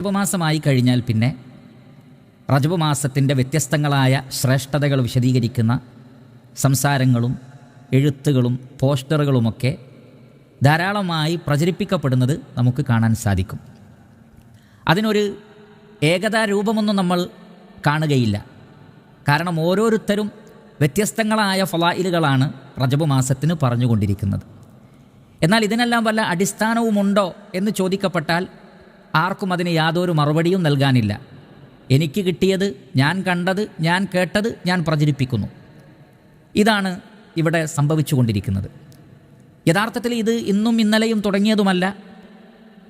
റജബ് മാസമായി കഴിഞ്ഞാൽ പിന്നെ റജബ് മാസത്തിൻ്റെ വ്യത്യസ്തങ്ങളായ ശ്രേഷ്ഠതകൾ വിശദീകരിക്കുന്ന സംസാരങ്ങളും എഴുത്തുകളും പോസ്റ്ററുകളുമൊക്കെ ധാരാളമായി പ്രചരിപ്പിക്കപ്പെടുന്നത് നമുക്ക് കാണാൻ സാധിക്കും. അതിനൊരു ഏകതാ രൂപമൊന്നും നമ്മൾ കാണുകയില്ല. കാരണം ഓരോരുത്തരും വ്യത്യസ്തങ്ങളായ ഫളായിലുകളാണ് റജബ് മാസത്തിന് പറഞ്ഞുകൊണ്ടിരിക്കുന്നത്. എന്നാൽ ഇതിനെല്ലാം വല്ല അടിസ്ഥാനവുമുണ്ടോ എന്ന് ചോദിക്കപ്പെട്ടാൽ ആർക്കും അതിന് യാതൊരു മറുപടിയും നൽകാനില്ല. എനിക്ക് കിട്ടിയത്, ഞാൻ കണ്ടത്, ഞാൻ കേട്ടത് ഞാൻ പ്രചരിപ്പിക്കുന്നു. ഇതാണ് ഇവിടെ സംഭവിച്ചു കൊണ്ടിരിക്കുന്നത്. യഥാർത്ഥത്തിൽ ഇത് ഇന്നും ഇന്നലെയും തുടങ്ങിയതുമല്ല,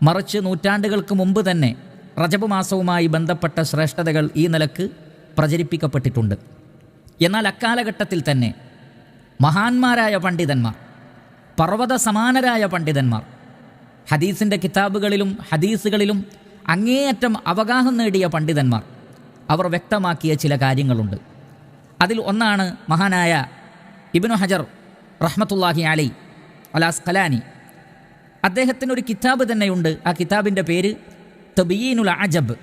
മറിച്ച് നൂറ്റാണ്ടുകൾക്ക് മുമ്പ് തന്നെ റജബ് മാസവുമായി ബന്ധപ്പെട്ട ശ്രേഷ്ഠതകൾ ഈ നിലക്ക് പ്രചരിപ്പിക്കപ്പെട്ടിട്ടുണ്ട്. എന്നാൽ അക്കാലഘട്ടത്തിൽ തന്നെ മഹാന്മാരായ പണ്ഡിതന്മാർ, പർവ്വത സമാനരായ പണ്ഡിതന്മാർ, ഹദീസിൻ്റെ കിതാബുകളിലും ഹദീസുകളിലും അങ്ങേയറ്റം അവഗാഹം നേടിയ പണ്ഡിതന്മാർ അവർ വ്യക്തമാക്കിയ ചില കാര്യങ്ങളുണ്ട്. അതിൽ ഒന്നാണ് മഹാനായ ഇബ്നു ഹജർ റഹ്മത്തുള്ളാഹി അലൈഹി അൽ അസ്ഖലാനി. അദ്ദേഹത്തിനൊരു കിതാബ് തന്നെയുണ്ട്. ആ കിതാബിൻ്റെ പേര് തബ്യീനുൽ അജബ്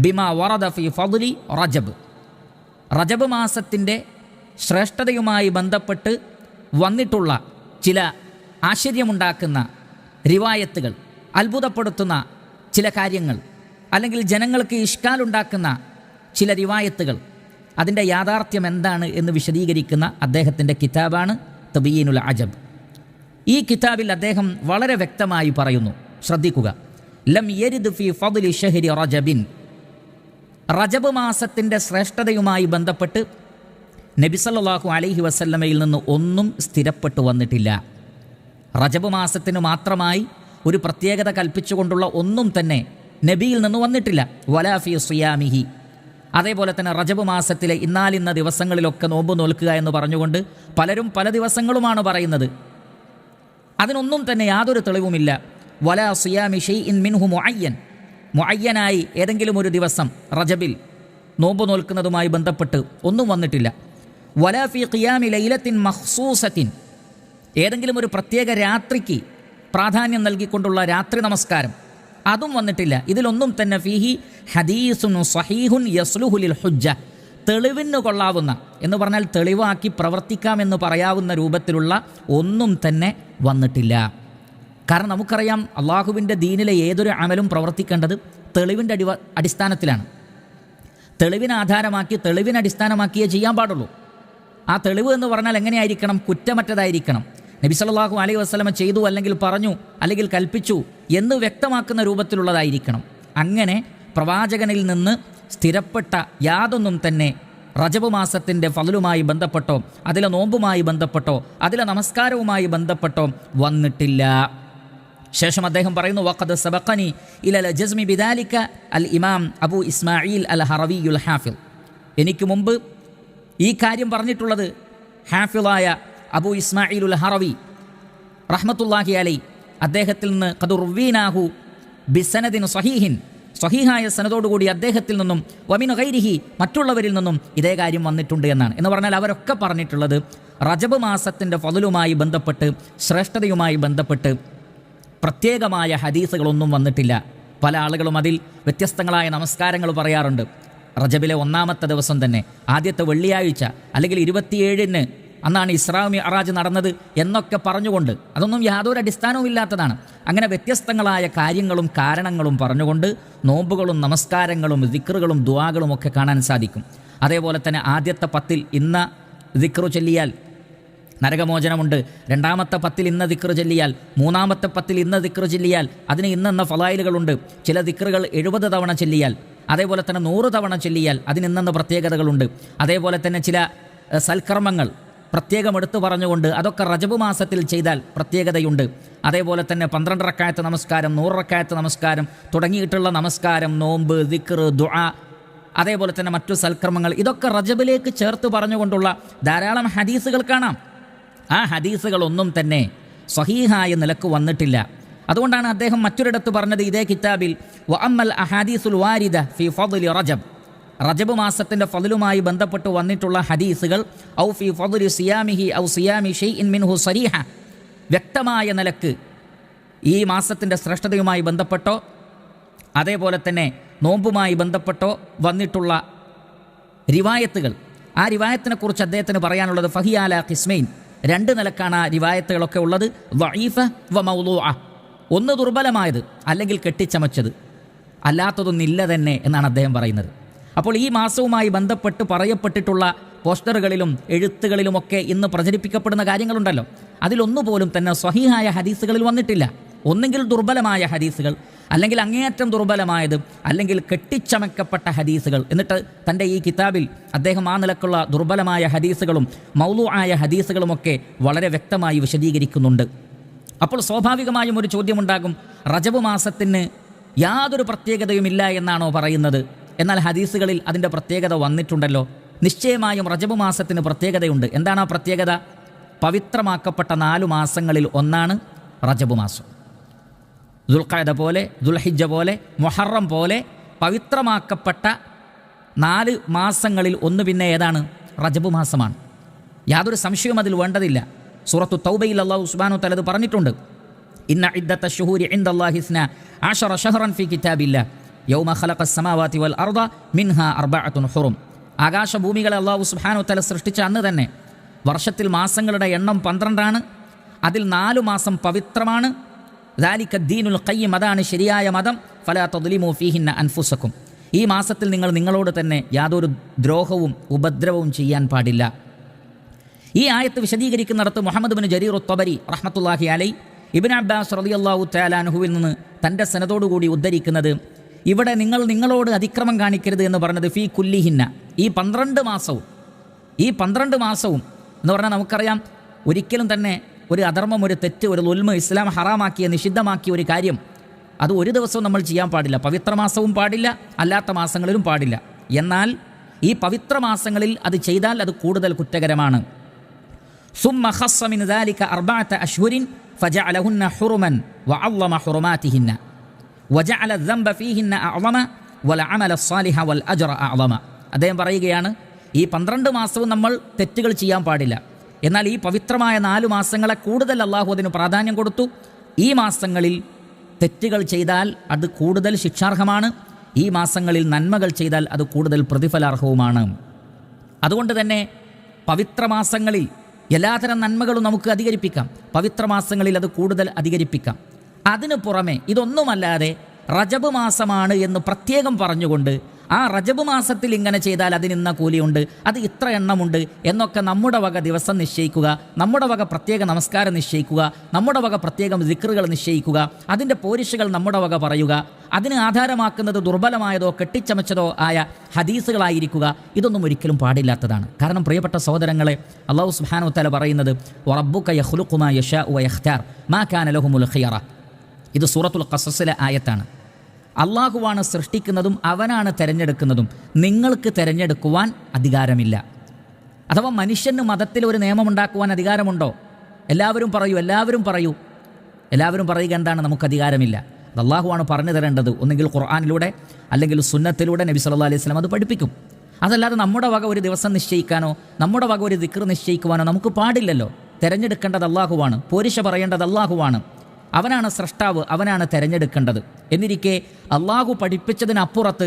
ബിമാ വറദ ഫി ഫദ്ലി റജബ്. റജബ് മാസത്തിൻ്റെ ശ്രേഷ്ഠതയുമായി ബന്ധപ്പെട്ട് വന്നിട്ടുള്ള ചില ആശ്ചര്യമുണ്ടാക്കുന്ന റിവായത്തുകൾ, അത്ഭുതപ്പെടുത്തുന്ന ചില കാര്യങ്ങൾ, അല്ലെങ്കിൽ ജനങ്ങൾക്ക് ഇഷ്കാലുണ്ടാക്കുന്ന ചില റിവായത്തുകൾ, അതിൻ്റെ യാഥാർത്ഥ്യം എന്താണ് എന്ന് വിശദീകരിക്കുന്ന അദ്ദേഹത്തിൻ്റെ കിതാബാണ് തബ്യീനുൽ അജബ്. ഈ കിതാബിൽ അദ്ദേഹം വളരെ വ്യക്തമായി പറയുന്നു, ശ്രദ്ധിക്കുക, ലം യരിദ് ഫി ഫദ്ലി ഷഹ്രി റജബിൻ. റജബ് മാസത്തിൻ്റെ ശ്രേഷ്ഠതയുമായി ബന്ധപ്പെട്ട് നബി സല്ലല്ലാഹു അലൈഹി വസല്ലമയിൽ നിന്ന് ഒന്നും സ്ഥിരപ്പെട്ടു വന്നിട്ടില്ല. റജബ് മാസത്തിന് മാത്രമായി ഒരു പ്രത്യേകത കൽപ്പിച്ചുകൊണ്ടുള്ള ഒന്നും തന്നെ നബിയിൽ നിന്ന് വന്നിട്ടില്ല. വലാ ഫി സിയാമിഹി. അതേപോലെ തന്നെ റജബ് മാസത്തിലെ ഇന്നാലിന്ന ദിവസങ്ങളിലൊക്കെ നോമ്പ് നോൽക്കുക എന്ന് പറഞ്ഞുകൊണ്ട് പലരും പല ദിവസങ്ങളുമാണ് പറയുന്നത്. അതിനൊന്നും തന്നെ യാതൊരു തെളിവുമില്ല. വലാ സിയാമി ഷൈഇൻ മിൻഹു മുഅയ്യൻ. മുഅയ്യനായി ഏതെങ്കിലും ഒരു ദിവസം റജബിൽ നോമ്പ് നോൽക്കുന്നതുമായി ബന്ധപ്പെട്ട് ഒന്നും വന്നിട്ടില്ല. വലാ ഫി ഖിയാമി ലൈലത്തിൻ മഖ്സൂസത്തിൻ. ഏതെങ്കിലും ഒരു പ്രത്യേക രാത്രിക്ക് പ്രാധാന്യം നൽകിക്കൊണ്ടുള്ള രാത്രി നമസ്കാരം, അതും വന്നിട്ടില്ല. ഇതിലൊന്നും തന്നെ ഫീഹി ഹദീസുൻ സഹീഹുൻ യസ്ലുഹു ലിൽ ഹുജ്ജ. തെളിവിന് കൊള്ളാവുന്ന എന്ന് പറഞ്ഞാൽ തെളിവാക്കി പ്രവർത്തിക്കാമെന്ന് പറയാവുന്ന രൂപത്തിലുള്ള ഒന്നും തന്നെ വന്നിട്ടില്ല. കാരണം നമുക്കറിയാം, അള്ളാഹുവിൻ്റെ ദീനിലെ ഏതൊരു അമലും പ്രവർത്തിക്കേണ്ടത് തെളിവിൻ്റെ അടിസ്ഥാനത്തിലാണ്. തെളിവിനെ ആധാരമാക്കി, തെളിവിനെ അടിസ്ഥാനമാക്കിയേ ചെയ്യാൻ പാടുള്ളൂ. ആ തെളിവ് എന്ന് പറഞ്ഞാൽ എങ്ങനെയായിരിക്കണം? കുറ്റമറ്റതായിരിക്കണം. നബി സല്ലല്ലാഹു അലൈഹി വസല്ലമ ചെയ്തു, അല്ലെങ്കിൽ പറഞ്ഞു, അല്ലെങ്കിൽ കൽപ്പിച്ചു എന്ന് വ്യക്തമാക്കുന്ന രൂപത്തിലുള്ളതായിരിക്കണം. അങ്ങനെ പ്രവാചകനിൽ നിന്ന് സ്ഥിരപ്പെട്ട യാതൊന്നും തന്നെ റജബ് മാസത്തിൻ്റെ ഫളലുമായി ബന്ധപ്പെട്ടോ അതിലെ നോമ്പുമായി ബന്ധപ്പെട്ടോ അതിലെ നമസ്കാരവുമായി ബന്ധപ്പെട്ടോ വന്നിട്ടില്ല. ശേഷം അദ്ദേഹം പറയുന്നു, വഖദ് സബഖനി ഇലൽ ജസ്മി ബിദാലിക അൽ ഇമാം അബൂ ഇസ്മാഈൽ അൽ ഹറവിയുൽ ഹാഫിൾ. എനിക്ക് മുമ്പ് ഈ കാര്യം പറഞ്ഞിട്ടുള്ളത് ഹാഫിളായ അബൂ ഇസ്മാഈലുൽ ഹറവി റഹ്മത്തുള്ളാഹി അലൈഹി. അദ്ദേഹത്തിൽ നിന്ന് ഖദ് റുവീനാഹു ബിസനദിൻ സഹീഹിൻ, സഹീഹായ സനദോടുകൂടി അദ്ദേഹത്തിൽ നിന്നും വമിൻ ഗൈരിഹി, മറ്റുള്ളവരിൽ നിന്നും ഇതേ കാര്യം വന്നിട്ടുണ്ട് എന്നാണ്. എന്ന് പറഞ്ഞാൽ അവരൊക്കെ പറഞ്ഞിട്ടുള്ളത് റജബ് മാസത്തിൻ്റെ ഫളലുമായി ബന്ധപ്പെട്ട്, ശ്രേഷ്ഠതയുമായി ബന്ധപ്പെട്ട് പ്രത്യേകമായ ഹദീസുകളൊന്നും വന്നിട്ടില്ല. പല ആളുകളും അതിൽ വ്യത്യസ്തങ്ങളായ നമസ്കാരങ്ങൾ പറയാറുണ്ട്. റജബിലെ ഒന്നാമത്തെ ദിവസം തന്നെ, ആദ്യത്തെ വെള്ളിയാഴ്ച, അല്ലെങ്കിൽ 27-ന് അന്നാണ് ഇസ്രാ മിഅ്റാജ് നടന്നത് എന്നൊക്കെ പറഞ്ഞുകൊണ്ട്, അതൊന്നും യാതൊരു അടിസ്ഥാനവും ഇല്ലാത്തതാണ്. അങ്ങനെ വ്യത്യസ്തങ്ങളായ കാര്യങ്ങളും കാരണങ്ങളും പറഞ്ഞുകൊണ്ട് നോമ്പുകളും നമസ്കാരങ്ങളും ദിക്റുകളും ദുആകളും ഒക്കെ കാണാൻ സാധിക്കും. അതേപോലെ തന്നെ ആദ്യത്തെ 10-ൽ ഇന്ന ദിക്റ് ചൊല്ലിയാൽ നരകമോചനമുണ്ട്, രണ്ടാമത്തെ 10-ൽ ഇന്ന ദിക്റ് ചൊല്ലിയാൽ, മൂന്നാമത്തെ 10-ൽ ഇന്ന ദിക്റ് ചൊല്ലിയാൽ അതിന് ഇന്നെന്ന ഫളായിലുകളുണ്ട്. ചില ദിക്റുകൾ 70 തവണ ചൊല്ലിയാൽ, അതേപോലെ തന്നെ 100 തവണ ചൊല്ലിയാൽ അതിന് ഇന്നെന്ന പ്രത്യേകതകളുണ്ട്. അതേപോലെ തന്നെ ചില സൽക്കർമ്മങ്ങൾ പ്രത്യേകം എടുത്തു പറഞ്ഞുകൊണ്ട് അതൊക്കെ റജബ് മാസത്തിൽ ചെയ്താൽ പ്രത്യേകതയുണ്ട്. അതേപോലെ തന്നെ 12 റക്അത്ത് നമസ്കാരം, 100 റക്അത്ത് നമസ്കാരം തുടങ്ങിയിട്ടുള്ള നമസ്കാരം, നോമ്പ്, ദിക്റ്, ദുആ, അതേപോലെ തന്നെ മറ്റു സൽക്കർമ്മങ്ങൾ, ഇതൊക്കെ റജബിലേക്ക് ചേർത്ത് പറഞ്ഞുകൊണ്ടുള്ള ധാരാളം ഹദീസുകൾ കാണാം. ആ ഹദീസുകളൊന്നും തന്നെ സ്വഹീഹായ നിലക്ക് വന്നിട്ടില്ല. അതുകൊണ്ടാണ് അദ്ദേഹം മറ്റൊരിടത്ത് പറഞ്ഞത് ഇതേ കിതാബിൽ, വഅമ്മൽ അഹാദീസുൽ വാരിദ ഫി ഫദ്ലി റജബ്. റജബ് മാസത്തിൻ്റെ ഫളലുമായി ബന്ധപ്പെട്ട് വന്നിട്ടുള്ള ഹദീസുകൾ, ഔ ഫി ഫദ്ലി സിയാമിഹി ഔ സിയാമി ഷൈഇൻ മിൻഹു സരീഹ, വ്യക്തമായ നിലക്ക് ഈ മാസത്തിൻ്റെ ശ്രേഷ്ഠതയുമായി ബന്ധപ്പെട്ടോ അതേപോലെ തന്നെ നോമ്പുമായി ബന്ധപ്പെട്ടോ വന്നിട്ടുള്ള റിവായത്തുകൾ, ആ റിവായത്തിനെക്കുറിച്ച് അദ്ദേഹത്തിന് പറയാനുള്ളത് ഫഹിയാല ഖിസ്മൈൻ, 2 നിലക്കാണ് ആ റിവായത്തുകളൊക്കെ ഉള്ളത്. ദഈഫ വ മൗളൂഅ, ഒന്ന് ദുർബലമായത് അല്ലെങ്കിൽ കെട്ടിച്ചമച്ചത്, അല്ലാത്തതൊന്നില്ല തന്നെ എന്നാണ് അദ്ദേഹം പറയുന്നത്. അപ്പോൾ ഈ മാസവുമായി ബന്ധപ്പെട്ട് പറയപ്പെട്ടിട്ടുള്ള പോസ്റ്ററുകളിലും എഴുത്തുകളിലുമൊക്കെ ഇന്ന് പ്രചരിപ്പിക്കപ്പെടുന്ന കാര്യങ്ങളുണ്ടല്ലോ, അതിലൊന്നുപോലും തന്നെ സ്വഹീഹായ ഹദീസുകളിൽ വന്നിട്ടില്ല. ഒന്നെങ്കിൽ ദുർബലമായ ഹദീസുകൾ, അല്ലെങ്കിൽ അങ്ങേയറ്റം ദുർബലമായത്, അല്ലെങ്കിൽ കെട്ടിച്ചമക്കപ്പെട്ട ഹദീസുകൾ. എന്നിട്ട് തൻ്റെ ഈ കിതാബിൽ അദ്ദേഹം ആ നിലക്കുള്ള ദുർബലമായ ഹദീസുകളും മൗലൂആയ ഹദീസുകളുമൊക്കെ വളരെ വ്യക്തമായി വിശദീകരിക്കുന്നുണ്ട്. അപ്പോൾ സ്വാഭാവികമായും ഒരു ചോദ്യമുണ്ടാകും, റജബ് മാസത്തിന് യാതൊരു പ്രത്യേകതയുമില്ല എന്നാണോ പറയുന്നത്? എന്നാൽ ഹദീസുകളിൽ അതിൻ്റെ പ്രത്യേകത വന്നിട്ടുണ്ടല്ലോ. നിശ്ചയമായും റജബ് മാസത്തിന് പ്രത്യേകതയുണ്ട്. എന്താണ് ആ പ്രത്യേകത? പവിത്രമാക്കപ്പെട്ട 4 മാസങ്ങളിൽ ഒന്നാണ് റജബ് മാസം. ദുൽഖഅദ പോലെ, ദുൽഹിജ്ജ പോലെ, മുഹറം പോലെ പവിത്രമാക്കപ്പെട്ട 4 മാസങ്ങളിൽ ഒന്ന് പിന്നെ ഏതാണ്? റജബ് മാസമാണ്. യാതൊരു സംശയവും അതിൽ വേണ്ടതില്ല. സൂറത്തു തൗബയിൽ അല്ലാഹു സുബ്ഹാനഹു വതആല പറഞ്ഞിട്ടുണ്ട്, ഇന്ന ഇദ്ദത്ത ശുഹൂരി ഇൻദല്ലാഹി 12 ശഹ്റൻ ഫീ കിതാബില്ലാഹ് യൗമ ഖലഖസ് സമാവാതി വൽ അർദ മിൻഹാ 4 ഹുറും. ആകാശഭൂമികളെ അല്ലാഹു സുബ്ഹാനഹു വതആല സൃഷ്ടിച്ച അന്ന് തന്നെ വർഷത്തിൽ മാസങ്ങളുടെ എണ്ണം 12ആണ്. അതിൽ 4 മാസം പവിത്രമാണ്. ദാലിക ദീനുൽ ഖയ്യിം, അതാണ് ശരിയായ മതം. ഫലാ തദ്ലിമൂ ഫീഹിന്ന അൻഫുസക്കും, ഈ മാസത്തിൽ നിങ്ങൾ നിങ്ങളോട് തന്നെ യാതൊരു ദ്രോഹവും ഉപദ്രവവും ചെയ്യാൻ പാടില്ല. ഈ ആയത്ത് വിശദീകരിക്കുന്നിടത്ത് മുഹമ്മദ് ബിൻ ജരീർ അത്ത്-തബരി റഹ്മത്തുള്ളാഹി അലൈഹി ഇബ്നു അബ്ബാസ് റളിയല്ലാഹു തആല അൻഹുവിൽ നിന്ന് തൻ്റെ സനദോടുകൂടി ഉദ്ധരിക്കുന്നത്, ഇവിടെ നിങ്ങൾ നിങ്ങളോട് അതിക്രമം കാണിക്കരുത് എന്ന് പറഞ്ഞത് ഫീ കുല്ലിഹിന്ന, ഈ 12 മാസവും എന്ന് പറഞ്ഞാൽ നമുക്കറിയാം, ഒരിക്കലും തന്നെ ഒരു അധർമ്മം, ഒരു തെറ്റ്, ഒരു ളുൽമ് ഇസ്ലാം ഹറാമാക്കിയ, നിഷിദ്ധമാക്കിയ ഒരു കാര്യം അത് ഒരു ദിവസവും നമ്മൾ ചെയ്യാൻ പാടില്ല. പവിത്ര മാസവും പാടില്ല, അല്ലാത്ത മാസങ്ങളിലും പാടില്ല. എന്നാൽ ഈ പവിത്ര മാസങ്ങളിൽ അത് ചെയ്താൽ അത് കൂടുതൽ കുറ്റകരമാണ്. സുമ്മ ഖസ്സ മിൻ ദാലിക 4 അശ്ഹുരിൻ ഫജഅലഹുന്ന ഹുറുമൻ വഅള്ളമ ഹുറുമാതിഹിന്ന വജഅല ദംബ ഫീഹിന്ന അഅളമ വൽ അമല സ്സാലിഹ വൽ അജ്റ അഅളമ. അദ്ദേഹം പറയുകയാണ്, ഈ 12 മാസവും നമ്മൾ തെറ്റുകൾ ചെയ്യാൻ പാടില്ല. എന്നാൽ ഈ പവിത്രമായ 4 മാസങ്ങളെ കൂടുതൽ അള്ളാഹു അതിന് പ്രാധാന്യം കൊടുത്തു. ഈ മാസങ്ങളിൽ തെറ്റുകൾ ചെയ്താൽ അത് കൂടുതൽ ശിക്ഷാർഹമാണ്. ഈ മാസങ്ങളിൽ നന്മകൾ ചെയ്താൽ അത് കൂടുതൽ പ്രതിഫലാർഹവുമാണ്. അതുകൊണ്ട് തന്നെ പവിത്രമാസങ്ങളിൽ എല്ലാതരം നന്മകളും നമുക്ക് അധികരിപ്പിക്കാം. പവിത്രമാസങ്ങളിൽ അത് കൂടുതൽ അധികരിപ്പിക്കാം. അതിനു പുറമെ ഇതൊന്നുമല്ലാതെ റജബ് മാസമാണ് എന്ന് പ്രത്യേകം പറഞ്ഞുകൊണ്ട് ആ റജബ് മാസത്തിൽ ഇങ്ങനെ ചെയ്താൽ അതിന് ഇന്ന കൂലിയുണ്ട്, അത് ഇത്ര എണ്ണമുണ്ട് എന്നൊക്കെ നമ്മുടെ വക ദിവസം നിശ്ചയിക്കുക, നമ്മുടെ വക പ്രത്യേക നമസ്കാരം നിശ്ചയിക്കുക, നമ്മുടെ വക പ്രത്യേകം ദിക്റുകൾ നിശ്ചയിക്കുക, അതിൻ്റെ പോരിഷകൾ നമ്മുടെ വക പറയുക, അതിന് ആധാരമാക്കുന്നത് ദുർബലമായതോ കെട്ടിച്ചമച്ചതോ ആയ ഹദീസുകളായിരിക്കുക. ഇതൊന്നും ഒരിക്കലും പാടില്ലാത്തതാണ്. കാരണം പ്രിയപ്പെട്ട സഹോദരങ്ങളെ, അല്ലാഹു സുബ്ഹാനഹു വതആല പറയുന്നത് വറബ്ബുക യഖ്ലുഖു മാ യശാഉ വയഖ്താർ മാ കാന ലഹുമുൽ ഖിയറ. ഇത് സൂറത്തുൽ ഖസസിലെ ആയത്താണ്. അള്ളാഹുവാണ് സൃഷ്ടിക്കുന്നതും അവനാണ് തിരഞ്ഞെടുക്കുന്നതും, നിങ്ങൾക്ക് തിരഞ്ഞെടുക്കുവാൻ അധികാരമില്ല. അഥവാ മനുഷ്യന് മതത്തിൽ ഒരു നിയമമുണ്ടാക്കുവാൻ അധികാരമുണ്ടോ? എല്ലാവരും പറയുക എന്താണ്? നമുക്ക് അധികാരമില്ല. അത് അള്ളാഹുവാണ് പറഞ്ഞു തരേണ്ടത്. ഒന്നുകിൽ ഖുർആനിലൂടെ അല്ലെങ്കിൽ സുന്നത്തിലൂടെ നബി സല്ലല്ലാഹു അലൈഹി വസല്ലം അത് പഠിപ്പിക്കും. അതല്ലാതെ നമ്മുടെ വക ഒരു ദിവസം നിശ്ചയിക്കാനോ നമ്മുടെ വക ഒരു ദിക്ർ നിശ്ചയിക്കുവാനോ നമുക്ക് പാടില്ലല്ലോ. തിരഞ്ഞെടുക്കേണ്ടത് അള്ളാഹുവാണ്, പോരിശ പറയേണ്ടത് അള്ളാഹുവാണ്. അവനാണ് സ്രഷ്ടാവ്, അവനാണ് തിരഞ്ഞെടുക്കേണ്ടത്. എന്നിരിക്കെ അള്ളാഹു പഠിപ്പിച്ചതിനപ്പുറത്ത്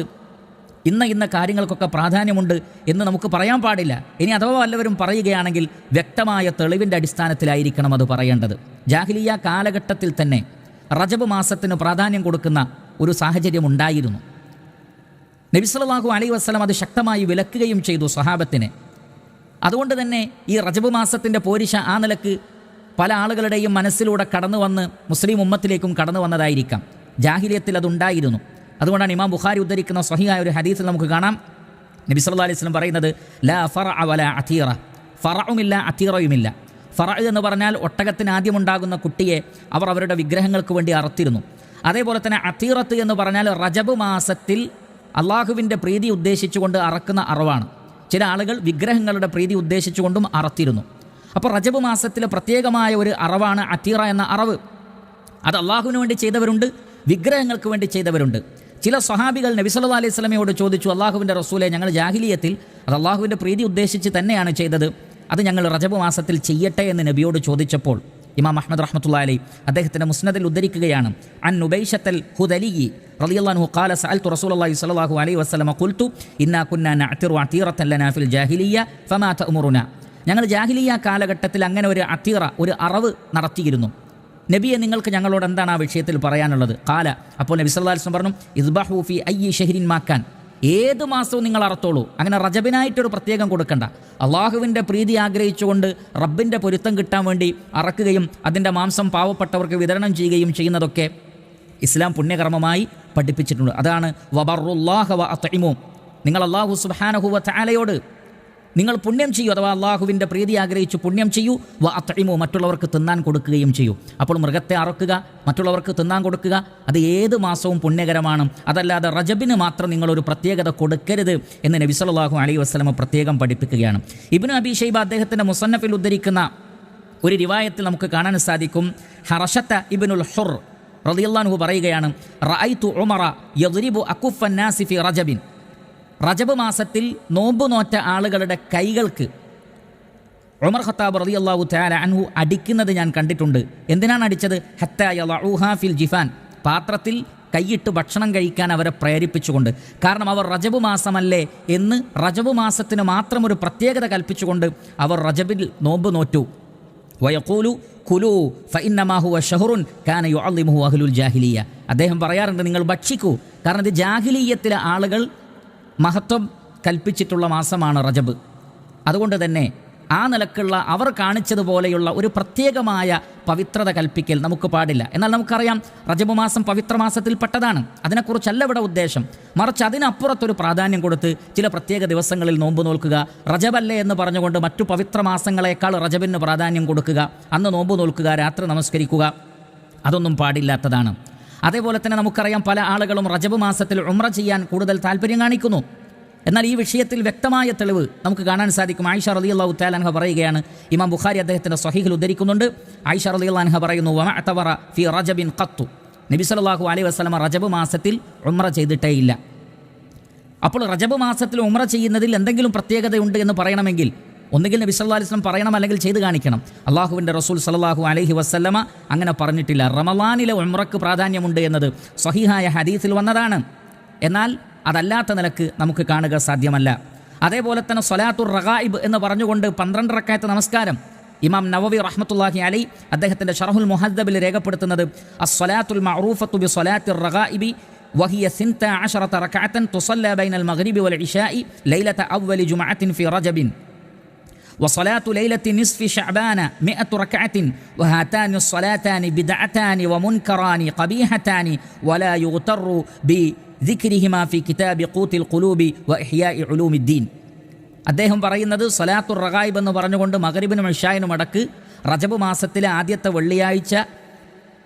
ഇന്ന കാര്യങ്ങൾക്കൊക്കെ പ്രാധാന്യമുണ്ട് എന്ന് നമുക്ക് പറയാൻ പാടില്ല. ഇനി അഥവാ വല്ലവരും പറയുകയാണെങ്കിൽ വ്യക്തമായ തെളിവിൻ്റെ അടിസ്ഥാനത്തിലായിരിക്കണം അത് പറയേണ്ടത്. ജാഹിലിയ്യ കാലഘട്ടത്തിൽ തന്നെ റജബ് മാസത്തിന് പ്രാധാന്യം കൊടുക്കുന്ന ഒരു സാഹചര്യം ഉണ്ടായിരുന്നു. നബി സല്ലല്ലാഹു അലൈഹി വസല്ലം അത് ശക്തമായി വിലക്കുകയും ചെയ്തു സ്വഹാബത്തിനെ. അതുകൊണ്ട് തന്നെ ഈ റജബ് മാസത്തിൻ്റെ പോരിശ ആ നിലക്ക് പല ആളുകളുടെയും മനസ്സിലൂടെ കടന്നു വന്ന് മുസ്ലിം ഉമ്മത്തിലേക്കും കടന്നു വന്നതായിരിക്കാം. ജാഹിലിയത്തിൽ അതുണ്ടായിരുന്നു. അതുകൊണ്ടാണ് ഇമാം ബുഖാരി ഉദ്ധരിക്കുന്ന സ്വഹീഹായ ഒരു ഹദീസിൽ നമുക്ക് കാണാം, നബി സല്ലല്ലാഹു അലൈഹി വസല്ലം പറയുന്നത് ലാ ഫറഅ വലാ അതീറ, ഫറഉമില്ല അതീറയുമില്ല. ഫറഅ എന്ന് പറഞ്ഞാൽ ഒട്ടകത്തിന് ആദ്യമുണ്ടാകുന്ന കുട്ടിയെ അവർ അവരുടെ വിഗ്രഹങ്ങൾക്ക് വേണ്ടി അറുത്തിരുന്നു. അതേപോലെ തന്നെ അതീറത്ത് എന്ന് പറഞ്ഞാൽ റജബ് മാസത്തിൽ അള്ളാഹുവിൻ്റെ പ്രീതി ഉദ്ദേശിച്ചുകൊണ്ട് അറക്കുന്ന അറവാണ്. ചില ആളുകൾ വിഗ്രഹങ്ങളുടെ പ്രീതി ഉദ്ദേശിച്ചുകൊണ്ടും അറത്തിരുന്നു. അപ്പോൾ റജബ് മാസത്തിലെ പ്രത്യേകമായ ഒരു അറവാണ് അതീറ എന്ന അറവ്. അത് അള്ളാഹുവിന് വേണ്ടി ചെയ്തവരുണ്ട്, വിഗ്രഹങ്ങൾക്ക് വേണ്ടി ചെയ്തവരുണ്ട്. ചില സ്വഹാബികൾ നബി സല്ലല്ലാഹു അലൈഹി വസല്ലമയോട് ചോദിച്ചു, അള്ളാഹുവിൻ്റെ റസൂലെ, ഞങ്ങൾ ജാഹിലിയത്തിൽ അത് അള്ളാഹുവിൻ്റെ പ്രീതി ഉദ്ദേശിച്ച് തന്നെയാണ് ചെയ്തത്, അത് ഞങ്ങൾ റജബ് മാസത്തിൽ ചെയ്യട്ടെ എന്ന് നബിയോട് ചോദിച്ചപ്പോൾ ഇമാം അഹ്മദ് റഹ്മത്തുള്ളാഹി അലൈഹി അദ്ദേഹത്തിൻ്റെ മുസ്നദിൽ ഉദ്ധരിക്കുകയാണ്. അൻ നുബൈശത്തൽ ഹുദലി റളിയല്ലാഹു അൻഹു ഖാല സഅൽതു റസൂലുള്ളാഹി സ്വല്ലല്ലാഹു അലൈഹി വസല്ലം ഖുൽതു ഇന്നാ കുന്നാ നഅ്തിറു അതീറത്തൻ ലനാ ഫിൽ ജാഹിലിയ്യ ഫമാ തഅമുറുനാ. ഞങ്ങൾ ജാഹിലിയ്യ കാലഘട്ടത്തിൽ അങ്ങനെ ഒരു അത്തീറ, ഒരു അറവ് നടത്തിയിരുന്നു. നബിയെ, നിങ്ങൾക്ക് ഞങ്ങളോട് എന്താണ് ആ വിഷയത്തിൽ പറയാനുള്ളത്? ഖാല, അപ്പോൾ നബി സല്ലല്ലാഹു അലൈഹി വസല്ലം പറഞ്ഞു, ഇസ്ബഹു ഫി അയ്യി ഷഹ്രിൻ മാക്കാൻ, ഏത് മാസവും നിങ്ങൾ അറുത്തോളൂ. അങ്ങനെ റജബിനായിട്ടൊരു പ്രത്യേകം കൊടുക്കണ്ട. അള്ളാഹുവിൻ്റെ പ്രീതി ആഗ്രഹിച്ചുകൊണ്ട് റബ്ബിൻ്റെ പൊരുത്തം കിട്ടാൻ വേണ്ടി അറക്കുകയും അതിൻ്റെ മാംസം പാവപ്പെട്ടവർക്ക് വിതരണം ചെയ്യുകയും ചെയ്യുന്നതൊക്കെ ഇസ്ലാം പുണ്യകർമ്മമായി പഠിപ്പിച്ചിട്ടുണ്ട്. അതാണ് വബറുല്ലാഹ വ അത്ഇമു, നിങ്ങൾ അല്ലാഹു സുബ്ഹാനഹു വ തആലയോട് നിങ്ങൾ പുണ്യം ചെയ്യൂ, അഥവാ അള്ളാഹുവിൻ്റെ പ്രീതി ആഗ്രഹിച്ചു പുണ്യം ചെയ്യൂ. വ അത്ഇമു, മറ്റുള്ളവർക്ക് തിന്നാൻ കൊടുക്കുകയും ചെയ്യൂ. അപ്പോൾ മൃഗത്തെ അറുക്കുക, മറ്റുള്ളവർക്ക് തിന്നാൻ കൊടുക്കുക, അത് ഏത് മാസവും പുണ്യകരമാണ്. അതല്ലാതെ റജബിന് മാത്രം നിങ്ങളൊരു പ്രത്യേകത കൊടുക്കരുത് എന്ന് നബി സല്ലല്ലാഹു അലൈഹി വസല്ലം പ്രത്യേകം പഠിപ്പിക്കുകയാണ്. ഇബ്നു അബീ ശൈബ അദ്ദേഹത്തിൻ്റെ മുസന്നഫിൽ ഉദ്ധരിക്കുന്ന ഒരു റിവായത്തിൽ നമുക്ക് കാണാൻ സാധിക്കും. ഹറശത്ത ഇബ്നുൽ ഹുർ റളിയല്ലാഹു അൻഹു പറയുകയാണ്, റഅയ്തു ഉമറ യദ്രിബു അകുഫൻ നാസി ഫി റജബിൻ, റജബ് മാസത്തിൽ നോമ്പ് നോറ്റ ആളുകളുടെ കൈകൾക്ക് ഉമർ ഖത്താബ് റളിയല്ലാഹു തആല അൻഹു അടിക്കുന്നത് ഞാൻ കണ്ടിട്ടുണ്ട്. എന്തിനാണ് അടിച്ചത്? ഹത്താ യളഊഹാ ഫിൽ ജിഫാൻ, പാത്രത്തിൽ കൈയിട്ട് ഭക്ഷണം കഴിക്കാൻ അവരെ പ്രേരിപ്പിച്ചുകൊണ്ട്. കാരണം അവർ റജബ് മാസമല്ലേ എന്ന് റജബ് മാസത്തിന് മാത്രം ഒരു പ്രത്യേകത കൽപ്പിച്ചുകൊണ്ട് അവർ റജബിൽ നോമ്പ് നോറ്റു. വയഖൂലു കുലു ഫഇന്നമാ ഹുവ ഷഹ്റുൻ കാന യുഅള്ളിമുഹു അഹ്ലുൽ ജാഹിലിയ്യ, അദ്ദേഹം പറയാറുണ്ട്, നിങ്ങൾ ഭക്ഷിക്കൂ, കാരണം ഇത് ജാഹിലിയ്യത്തിലെ ആളുകൾ മഹത്വം കൽപ്പിച്ചിട്ടുള്ള മാസമാണ് റജബ്. അതുകൊണ്ട് തന്നെ ആ നിലക്കുള്ള അവർ കാണിച്ചതുപോലെയുള്ള ഒരു പ്രത്യേകമായ പവിത്രത കൽപ്പിക്കൽ നമുക്ക് പാടില്ല. എന്നാൽ നമുക്കറിയാം റജബ് മാസം പവിത്ര മാസത്തിൽപ്പെട്ടതാണ്. അതിനെക്കുറിച്ചല്ല ഇവിടെ ഉദ്ദേശം. മറിച്ച് അതിനപ്പുറത്തൊരു പ്രാധാന്യം കൊടുത്ത് ചില പ്രത്യേക ദിവസങ്ങളിൽ നോമ്പ് നോൽക്കുക, റജബല്ലേ എന്ന് പറഞ്ഞുകൊണ്ട് മറ്റു പവിത്ര മാസങ്ങളെക്കാൾ റജബിന് പ്രാധാന്യം കൊടുക്കുക, അന്ന് നോമ്പ് നോൽക്കുക, രാത്രി നമസ്കരിക്കുക, അതൊന്നും പാടില്ലാത്തതാണ്. അതേപോലെ തന്നെ നമുക്കറിയാം പല ആളുകളും റജബ് മാസത്തിൽ ഉംറ ചെയ്യാൻ കൂടുതൽ താല്പര്യം കാണിക്കുന്നു. എന്നാൽ ഈ വിഷയത്തിൽ വ്യക്തമായ തെളിവ് നമുക്ക് കാണാൻ സാധിക്കും. ആയിഷ റളിയല്ലാഹു തആല അൻഹ പറയുകയാണ്, ഇമാം ബുഖാരി അദ്ദേഹത്തിൻ്റെ സ്വഹീഹിൽ ഉദ്ധരിക്കുന്നുണ്ട്. ആയിഷ റളിയല്ലാഹു അൻഹ പറയുന്നു, വമഅതവറ ഫി റജബിൻ ഖത്തു, നബി സല്ലല്ലാഹു അലൈഹി വസല്ലം റജബ് മാസത്തിൽ ഉംറ ചെയ്തിട്ടേ ഇല്ല. അപ്പോൾ റജബ് മാസത്തിൽ ഉംറ ചെയ്യുന്നതിൽ എന്തെങ്കിലും പ്രത്യേകതയുണ്ട് എന്ന് പറയണമെങ്കിൽ ഒന്നുകിൽ നബി സല്ലല്ലാഹു അലൈഹി വസല്ലം പറയണം, അല്ലെങ്കിൽ ചെയ്ത് കാണിക്കണം. അള്ളാഹുവിൻ്റെ റസൂൽ സല്ലല്ലാഹു അലൈഹി വസല്ലമ അങ്ങനെ പറഞ്ഞിട്ടില്ല. റമളാനിലെ ഉംറക്ക് പ്രാധാന്യമുണ്ട് എന്നത് സ്വഹീഹായ ഹദീസിൽ വന്നതാണ്. എന്നാൽ അതല്ലാത്ത നിലക്ക് നമുക്ക് കാണുക സാധ്യമല്ല. അതേപോലെ തന്നെ സ്വലാത്തുർ റഗായിബ് എന്ന് പറഞ്ഞുകൊണ്ട് 12 റക്അത്ത് നമസ്കാരം ഇമാം നവവി റഹ്മത്തുള്ളാഹി അലൈഹി അദ്ദേഹത്തിൻ്റെ ശർഹുൽ മുഹദ്ദബിൽ രേഖപ്പെടുത്തുന്നത്, അസ്സലാത്തുൽ മഅറൂഫത്തു ബി സ്വലാത്തിർ റഗായിബി വഹിയ 12 റക്അത്തൻ തുസല്ല ബൈനൽ മഗ്രിബി വൽ ഇശാഇ ലൈലത അവ്വലി ജുമഅത്തിൻ ഫി റജബിൻ وصلاة ليلة نصف شعبان 100 ركعة وهاتان الصلاتان بدعتان ومنكران قبيحتان ولا يغتر بذكرهما في كتاب قوت القلوب وإحياء علوم الدين. അദ്ദേഹം പറയുന്നത് സ്വലാത്തുർ റഗായിബ് എന്ന് പറഞ്ഞുകൊണ്ട് മഗ്രിബിനും ഇശായിനും അടക്ക് റജബ് മാസത്തിലെ ആദ്യത്തെ വെള്ളിയാഴ്ച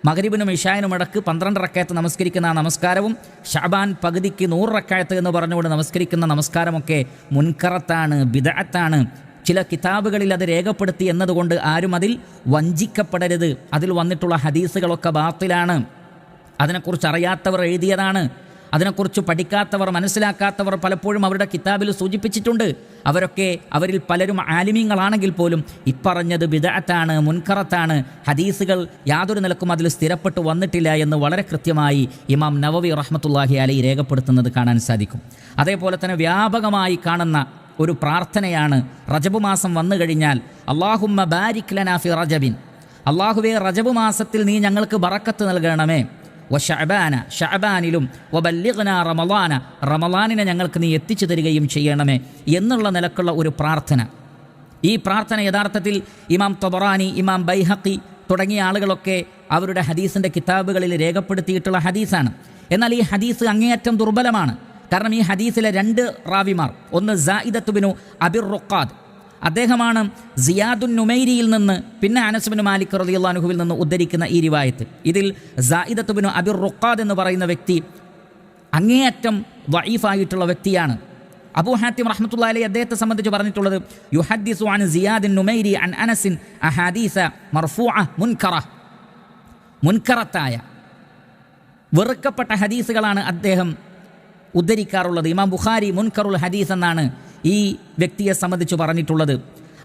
മഗ്രിബിനും ഇശായിനും അടക്ക് 12 റക്അത്ത് നമസ്കരിക്കുന്ന ആ നമസ്കാരവും ഷഅബാൻ പകുതിക്ക് 100 റക്അത്ത് എന്ന് പറഞ്ഞുകൊണ്ട് നമസ്കരിക്കുന്ന നമസ്കാരമൊക്കെ മുൻകറത്താണ്, ബിദ്അത്താണ്. ചില കിതാബുകളിൽ അത് രേഖപ്പെടുത്തി എന്നതുകൊണ്ട് ആരും അതിൽ വഞ്ചിക്കപ്പെടരുത്. അതിൽ വന്നിട്ടുള്ള ഹദീസുകളൊക്കെ ബാത്തിലാണ്. അതിനെക്കുറിച്ച് അറിയാത്തവർ എഴുതിയതാണ്. അതിനെക്കുറിച്ച് പഠിക്കാത്തവർ, മനസ്സിലാക്കാത്തവർ പലപ്പോഴും അവരുടെ കിതാബിൽ സൂചിപ്പിച്ചിട്ടുണ്ട്. അവരിൽ പലരും ആലിമീങ്ങളാണെങ്കിൽ പോലും ഇപ്പറഞ്ഞത് ബിദ്അത്താണ്, മുൻകറത്താണ്, ഹദീസുകൾ യാതൊരു നിലക്കും അതിൽ സ്ഥിരപ്പെട്ടു വന്നിട്ടില്ല എന്ന് വളരെ കൃത്യമായി ഇമാം നവവി റഹ്മത്തുള്ളാഹി അലൈഹി രേഖപ്പെടുത്തുന്നത് കാണാൻ സാധിക്കും. അതേപോലെ തന്നെ വ്യാപകമായി കാണുന്ന ഒരു പ്രാർത്ഥനയാണ് റജബ് മാസം വന്നു കഴിഞ്ഞാൽ, അല്ലാഹുമ്മ ബാരിക് ലനാ ഫി റജബിൻ, അല്ലാഹുവേ റജബ് മാസത്തിൽ നീ ഞങ്ങൾക്ക് ബറക്കത്ത് നൽകണമേ, വശഅബാന, ഷഅബാനിലും, വബല്ലിഗ്നാ റമളാന, റമളാനിനെ ഞങ്ങൾക്ക് നീ എത്തിച്ചു തരികയും ചെയ്യണമേ എന്നുള്ള നിലക്കുള്ള ഒരു പ്രാർത്ഥന. ഈ പ്രാർത്ഥന യഥാർത്ഥത്തിൽ ഇമാം തബറാനി, ഇമാം ബൈഹഖി തുടങ്ങിയ ആളുകളൊക്കെ അവരുടെ ഹദീസിൻ്റെ കിതാബുകളിൽ രേഖപ്പെടുത്തിയിട്ടുള്ള ഹദീസാണ്. എന്നാൽ ഈ ഹദീസ് അങ്ങേയറ്റം ദുർബലമാണ്. കാരണം ഈ ഹദീസിലെ 2 റാവിമാർ, ഒന്ന് സായിദത്ത് ബിനു അബിർ റുഖാദ്, അദ്ദേഹമാണ് സിയാദുൻ നുമൈരിയിൽ നിന്ന് പിന്നെ അനസ് ബിൻ മാലിക് റളിയല്ലാഹു അൻഹുവിൽ നിന്ന് ഉദ്ധരിക്കുന്ന ഈ റിവായത്ത്. ഇതിൽ സായിദത്ത് ബിനു അബിർ റുഖാദ് എന്ന് പറയുന്ന വ്യക്തി അങ്ങേയറ്റം ദഈഫായിട്ടുള്ള വ്യക്തിയാണ്. അബൂ ഹാത്തിം റഹ്മത്തുള്ളാഹി അലൈഹി അദ്ദേഹത്തെ സംബന്ധിച്ച് പറഞ്ഞിട്ടുള്ളത്, യുഹദ്ദിസു അൻ സിയാദിൻ നുമൈരി അൻ അനസിൻ അഹാദീസ മർഫൂഅ മുൻകറ, മുൻകറത്തായ വെറുക്കപ്പെട്ട ഹദീസുകളാണ് അദ്ദേഹം ഉദ്ധരിക്കാറുള്ളത്. ഇമാം ബുഖാരി മുൻകറുൽ ഹദീസ് എന്നാണ് ഈ വ്യക്തിയെ സംബന്ധിച്ച് പറഞ്ഞിട്ടുള്ളത്.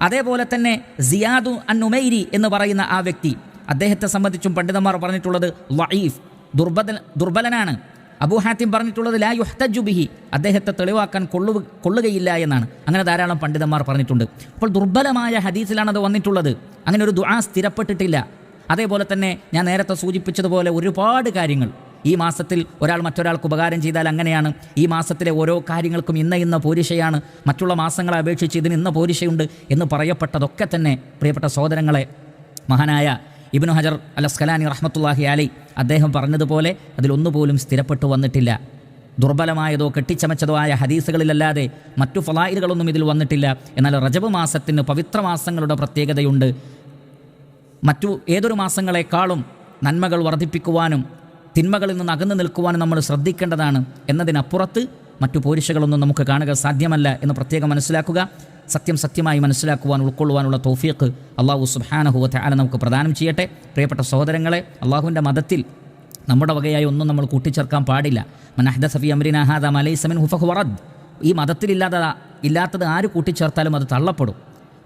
അതേപോലെ തന്നെ സിയാദു അൻ നുമൈരി എന്ന് പറയുന്ന ആ വ്യക്തി അദ്ദേഹത്തെ സംബന്ധിച്ചും പണ്ഡിതന്മാർ പറഞ്ഞിട്ടുള്ളത് ലഈഫ്, ദുർബലനാണ്. അബൂ ഹാത്തിം പറഞ്ഞിട്ടുള്ളത് ലാ യുഹ്തജു ബിഹി, അദ്ദേഹത്തെ തെളിവാക്കാൻ കൊള്ളുകയില്ല എന്നാണ്. അങ്ങനെ ധാരാളം പണ്ഡിതന്മാർ പറഞ്ഞിട്ടുണ്ട്. അപ്പോൾ ദുർബലമായ ഹദീസിലാണ് അത് വന്നിട്ടുള്ളത്. അങ്ങനെ ഒരു ദുആ സ്ഥിരപ്പെട്ടിട്ടില്ല. അതേപോലെ തന്നെ ഞാൻ നേരത്തെ സൂചിപ്പിച്ചതുപോലെ ഒരുപാട് കാര്യങ്ങൾ ഈ മാസത്തിൽ ഒരാൾ മറ്റൊരാൾക്ക് ഉപകാരം ചെയ്താൽ അങ്ങനെയാണ്. ഈ മാസത്തിലെ ഓരോ കാര്യങ്ങൾക്കും ഇന്ന പോരിശയാണ്, മറ്റുള്ള മാസങ്ങളെ അപേക്ഷിച്ച് ഇതിന് ഇന്ന പോരിശയുണ്ട് എന്ന് പറയപ്പെട്ടതൊക്കെ തന്നെ പ്രിയപ്പെട്ട സഹോദരങ്ങളെ, മഹാനായ ഇബ്നു ഹജർ അൽ അസ്ഖലാനി റഹ്മത്തുള്ളാഹി അലൈഹി അദ്ദേഹം പറഞ്ഞതുപോലെ അതിലൊന്നുപോലും സ്ഥിരപ്പെട്ടു വന്നിട്ടില്ല. ദുർബലമായതോ കെട്ടിച്ചമച്ചതോ ആയ ഹദീസുകളിലല്ലാതെ മറ്റു ഫളായിലുകളൊന്നും ഇതിൽ വന്നിട്ടില്ല. എന്നാൽ റജബ് മാസത്തിന് പവിത്ര മാസങ്ങളുടെ പ്രത്യേകതയുണ്ട്. മറ്റു ഏതൊരു മാസങ്ങളെക്കാളും നന്മകൾ വർദ്ധിപ്പിക്കുവാനും തിന്മകളിൽ നിന്ന് അകന്നു നിൽക്കുവാനും നമ്മൾ ശ്രദ്ധിക്കേണ്ടതാണ്. എന്നതിനപ്പുറത്ത് മറ്റു പോരിശകളൊന്നും നമുക്ക് കാണുക സാധ്യമല്ല എന്ന് പ്രത്യേകം മനസ്സിലാക്കുക. സത്യമായി മനസ്സിലാക്കുവാൻ ഉൾക്കൊള്ളുവാനുള്ള തൗഫീഖ് അല്ലാഹു സുബ്ഹാനഹു വ തആല നമുക്ക് പ്രദാനം ചെയ്യട്ടെ. പ്രിയപ്പെട്ട സഹോദരങ്ങളെ, അള്ളാഹുവിൻ്റെ മതത്തിൽ നമ്മുടെ വകയായി ഒന്നും നമ്മൾ കൂട്ടിച്ചേർക്കാൻ പാടില്ല. മൻ അഹ്ദസ ഫീ അംരിനാ ഹാദാ മാ ലൈസ മിൻഹു ഫഹുവ റദ്ദ്. ഈ മതത്തിൽ ഇല്ലാത്തത് ആര് കൂട്ടിച്ചേർത്താലും അത് തള്ളപ്പെടും.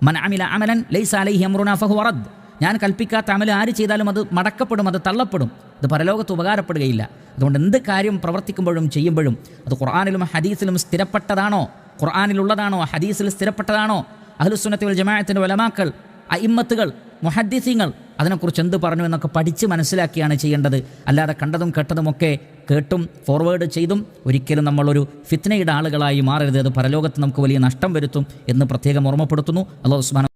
മൻ അമില അമലൻ ലൈസ അലൈഹി അംറുനാ ഫഹുവ റദ്ദ്. ഞാൻ കൽപ്പിക്കാത്ത അമൽ ആര് ചെയ്താലും അത് മടക്കപ്പെടും, അത് തള്ളപ്പെടും, അത് പരലോകത്ത് ഉപകാരപ്പെടുകയില്ല. അതുകൊണ്ട് എന്ത് കാര്യം പ്രവർത്തിക്കുമ്പോഴും ചെയ്യുമ്പോഴും അത് ഖുർആനിലും ഹദീസിലും സ്ഥിരപ്പെട്ടതാണോ, ഖുർആനിലുള്ളതാണോ, ഹദീസിൽ സ്ഥിരപ്പെട്ടതാണോ, അഹ്ലുസുന്നത്തി വൽ ജമാഅത്തിന്റെ ഉലമാക്കൾ, അഇമ്മത്തുകൾ, മുഹദ്ദിസീങ്ങൾ അതിനെക്കുറിച്ച് എന്ത് പറഞ്ഞു എന്നൊക്കെ പഠിച്ച് മനസ്സിലാക്കിയാണ് ചെയ്യേണ്ടത്. അല്ലാതെ കണ്ടതും കേട്ടതുമൊക്കെ കേട്ടും ഫോർവേഡ് ചെയ്തും ഒരിക്കലും നമ്മളൊരു ഫിത്നയുടെ ആളുകളായി മാറരുത്. അത് പരലോകത്ത് നമുക്ക് വലിയ നഷ്ടം വരുത്തും എന്ന് പ്രത്യേകം ഓർമ്മപ്പെടുത്തുന്നു. അല്ലാഹു സുബ്ഹാനഹു